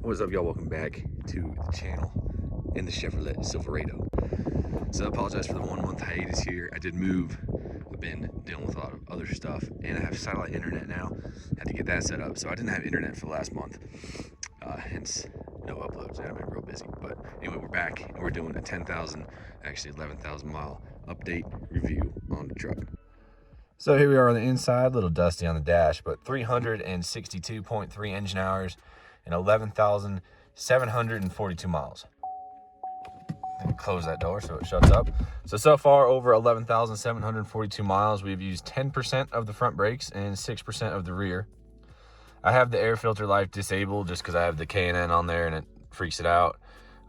What's up, y'all? Welcome back to the channel in the Chevrolet Silverado. So I apologize for the 1 month hiatus here. I did move. I've been dealing with a lot of other stuff, and I have satellite internet now. Had to get that set up, so I didn't have internet for the last month. Hence no uploads, and I've been real busy. But anyway, we're back, and we're doing a 10,000, actually 11,000 mile update review on the truck. So here we are on the inside, a little dusty on the dash, but 362.3 engine hours and 11,742 miles. And close that door so it shuts up. So far over 11,742 miles, we've used 10% of the front brakes and 6% of the rear. I have the air filter life disabled just because I have the K&N on there and it freaks it out.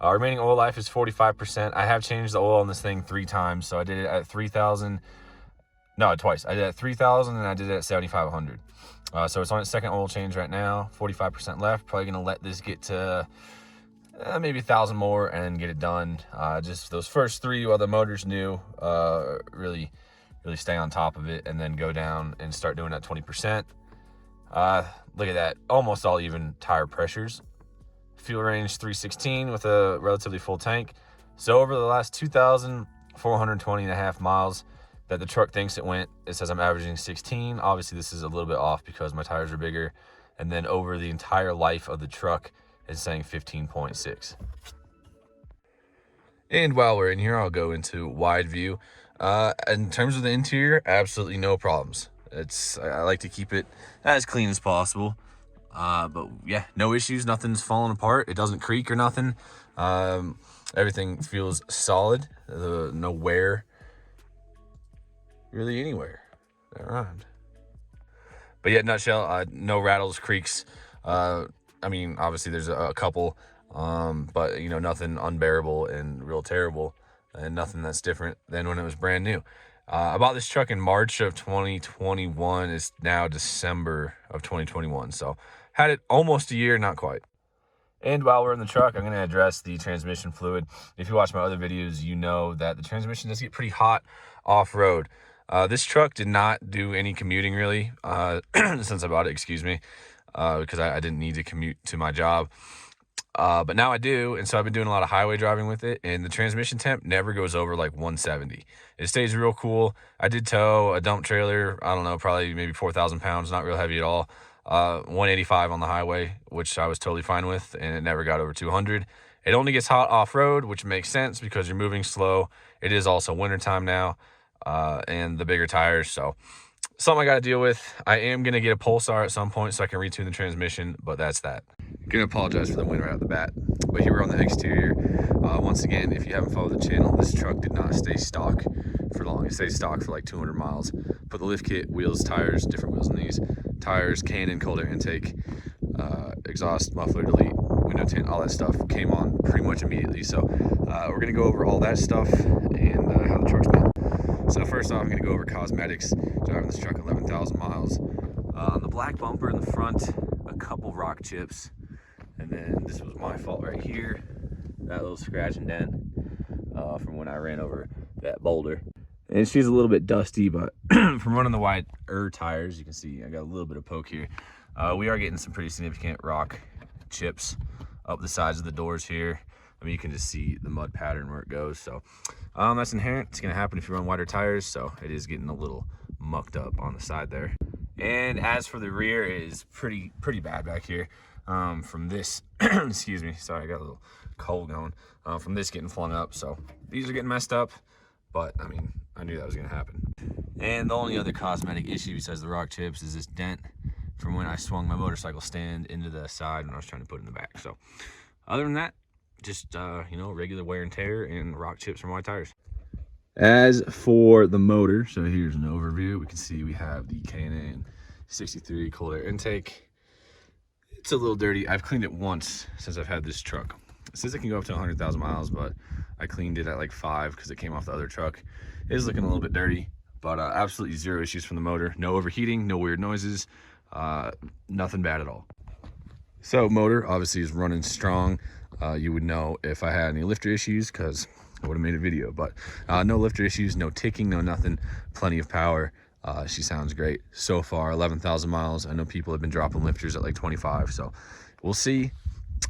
Remaining oil life is 45%. I have changed the oil on this thing 3 times. So I did it at 3,000. No, twice. I did it at 3,000 and I did it at 7,500. So it's on its second oil change right now, 45% left. Probably gonna let this get to maybe 1,000 more and get it done. Just those first 3 while the motor's new, really stay on top of it and then go down and start doing that 20%. Look at that, almost all even tire pressures. Fuel range 316 with a relatively full tank. So over the last 2,420 and a half miles that the truck thinks it went, it says I'm averaging 16. Obviously this is a little bit off because my tires are bigger. And then over the entire life of the truck, it's saying 15.6. And while we're in here, I'll go into wide view. In terms of the interior, absolutely no problems. I like to keep it as clean as possible. But yeah, no issues, nothing's falling apart. It doesn't creak or nothing. Everything feels solid. No wear really anywhere around. But yeah, nutshell, no rattles, creaks. I mean, obviously there's a couple, but you know, nothing unbearable and real terrible, and nothing that's different than when it was brand new. I bought this truck in March of 2021. It's now December of 2021. So had it almost a year, not quite. And while we're in the truck, I'm going to address the transmission fluid. If you watch my other videos, you know that the transmission does get pretty hot off-road. This truck did not do any commuting really since I bought it, excuse me, because I didn't need to commute to my job. But now I do, and so I've been doing a lot of highway driving with it, and the transmission temp never goes over like 170. It stays real cool. I did tow a dump trailer, I don't know, probably maybe 4,000 pounds, not real heavy at all. 185 on the highway, which I was totally fine with, and it never got over 200. It only gets hot off-road, which makes sense because you're moving slow. It is also wintertime now, and the bigger tires, so something I got to deal with. I am going to get a pulsar at some point so I can retune the transmission, but that's that. Gonna apologize for the wind right out the bat, but here we're on the exterior. Once again, if you haven't followed the channel, this truck did not stay stock for long. It stayed stock for like 200 miles. Put the lift kit, wheels, tires, different wheels in these. Tires, K&N cold air intake, exhaust, muffler, delete, window tint, all that stuff came on pretty much immediately. So we're gonna go over all that stuff and how the truck's been. So first off, I'm gonna go over cosmetics. Driving this truck 11,000 miles. On the black bumper in the front, a couple rock chips. And then this was my fault right here. That little scratch and dent from when I ran over that boulder. And she's a little bit dusty, but from running the wide tires, you can see I got a little bit of poke here. We are getting some pretty significant rock chips up the sides of the doors here. I mean, you can just see the mud pattern where it goes. So that's inherent. It's gonna happen if you run wider tires. So it is getting a little mucked up on the side there. And as for the rear, it is pretty bad back here. From this, excuse me, sorry, I got a little cold going, from this getting flung up. So these are getting messed up, but I mean, I knew that was gonna happen. And the only other cosmetic issue besides the rock chips is this dent from when I swung my motorcycle stand into the side when I was trying to put it in the back. So other than that, just, you know, regular wear and tear and rock chips from wide tires. As for the motor, so here's an overview. We can see we have the K&N 63 cold air intake. It's a little dirty. I've cleaned it once since I've had this truck. It says it can go up to 100,000 miles, but I cleaned it at like 5 because it came off the other truck. It is looking a little bit dirty, but absolutely zero issues from the motor. No overheating, no weird noises, nothing bad at all. So motor obviously is running strong. You would know if I had any lifter issues because I would have made a video, but no lifter issues, no ticking, no nothing, plenty of power. She sounds great so far. 11,000 miles. I know people have been dropping lifters at like 25, so we'll see.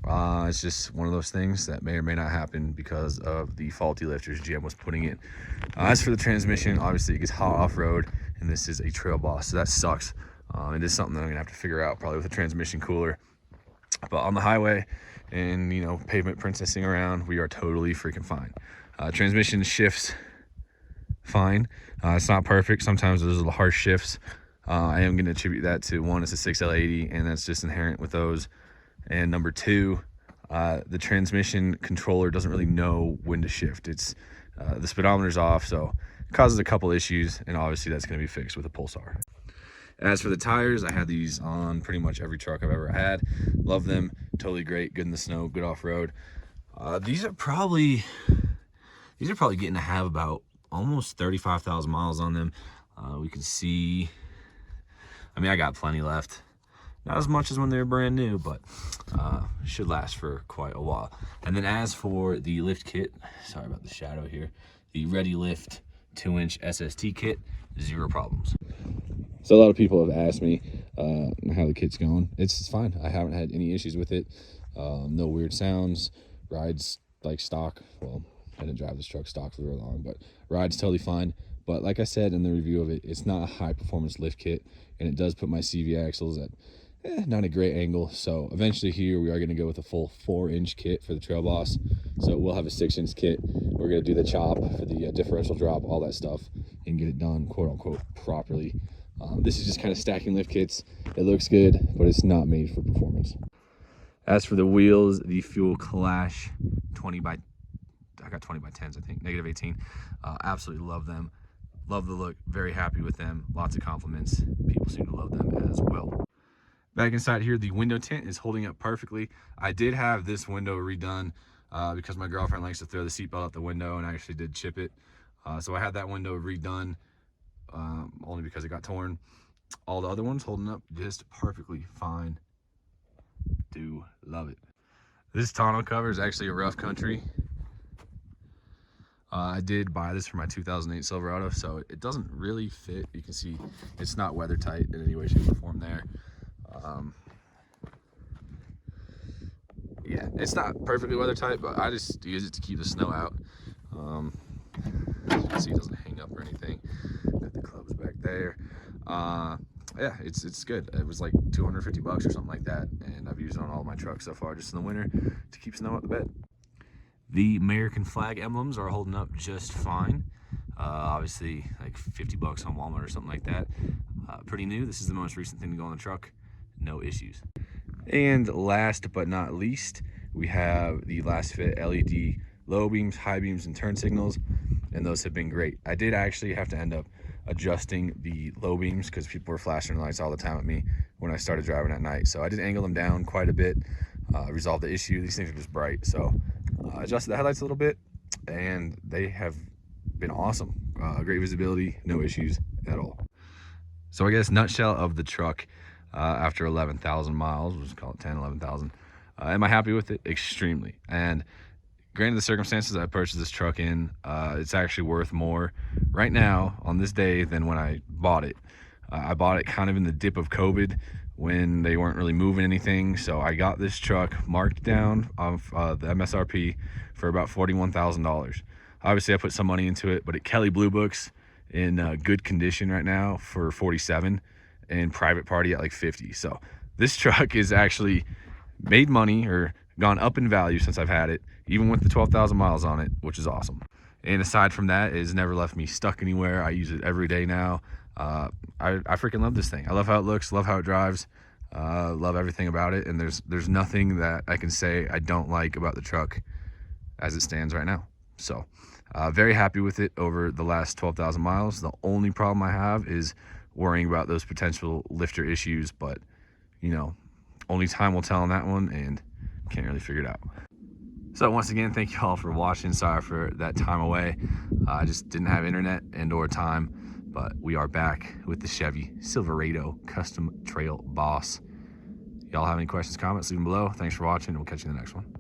It's just one of those things that may or may not happen because of the faulty lifters GM was putting in. As for the transmission, obviously it gets hot off-road, and this is a Trail Boss, so that sucks. It is something that I'm gonna have to figure out probably with a transmission cooler. But on the highway and, you know, pavement princessing around, we are totally freaking fine. Transmission shifts fine. It's not perfect. Sometimes there's little harsh shifts. I am going to attribute that to, one, it's a 6L80, and that's just inherent with those. And number two, the transmission controller doesn't really know when to shift. It's the speedometer's off, so it causes a couple issues, and obviously that's going to be fixed with a pulsar. As for the tires, I had these on pretty much every truck I've ever had. Love them. Totally great. Good in the snow. Good off-road. These are probably getting to have about almost 35,000 miles on them. We can see, I mean, I got plenty left. Not as much as when they were brand new, but should last for quite a while. And then as for the lift kit, sorry about the shadow here, the Ready Lift 2-inch SST kit, 0 problems. So a lot of people have asked me how the kit's going. It's fine. I haven't had any issues with it. No weird sounds. Rides like stock. Well, I didn't drive this truck stock for very long, but rides totally fine. But like I said in the review of it, it's not a high performance lift kit, and it does put my CV axles at not a great angle. So eventually here we are going to go with a full 4-inch kit for the Trail Boss. So we'll have a 6-inch kit. We're going to do the chop for the differential drop, all that stuff, and get it done quote unquote properly. This is just kind of stacking lift kits. It looks good, but it's not made for performance. As for the wheels, the Fuel Clash 20x10s, I think, negative 18. Absolutely love them. Love the look. Very happy with them. Lots of compliments. People seem to love them as well. Back inside here, the window tint is holding up perfectly. I did have this window redone because my girlfriend likes to throw the seatbelt out the window, and I actually did chip it. So I had that window redone only because it got torn. All the other ones holding up just perfectly fine. Do love it. This tonneau cover is actually a Rough Country. I did buy this for my 2008 Silverado, so it doesn't really fit. You can see it's not weather tight in any way, shape, or form there. Yeah, it's not perfectly weather tight, but I just use it to keep the snow out. As you can see, it doesn't hang up or anything. Got the clubs back there. Yeah, it's good. It was like 250 bucks or something like that, and I've used it on all my trucks so far just in the winter to keep snow out the bed. The American flag emblems are holding up just fine. Obviously like 50 bucks on Walmart or something like that. Pretty new. This is the most recent thing to go on the truck. No issues. And last but not least, we have the Last Fit LED low beams, high beams, and turn signals, and those have been great. I did actually have to end up adjusting the low beams because people were flashing their lights all the time at me when I started driving at night. So I did angle them down quite a bit, resolve the issue. These things are just bright, so adjusted the headlights a little bit, and they have been awesome. Great visibility, no issues at all. So I guess nutshell of the truck after 11,000 miles, we'll just call it 10, 11,000. Am I happy with it? Extremely. And granted the circumstances I purchased this truck in, it's actually worth more right now on this day than when I bought it. I bought it kind of in the dip of COVID when they weren't really moving anything. So I got this truck marked down of the MSRP for about $41,000. Obviously I put some money into it, but at Kelly Blue Books in good condition right now for 47 and private party at like 50. So this truck is actually made money or gone up in value since I've had it, even with the 12,000 miles on it, which is awesome. And aside from that, it's never left me stuck anywhere. I use it every day now. I freaking love this thing. I love how it looks, love how it drives, love everything about it. And there's nothing that I can say I don't like about the truck as it stands right now. So very happy with it over the last 12,000 miles. The only problem I have is worrying about those potential lifter issues, but you know, only time will tell on that one, and can't really figure it out. So once again, thank you all for watching. Sorry for that time away. I just didn't have internet and or time, but we are back with the Chevy Silverado Custom Trail Boss. Y'all have any questions, comments, leave them below. Thanks for watching, and we'll catch you in the next one.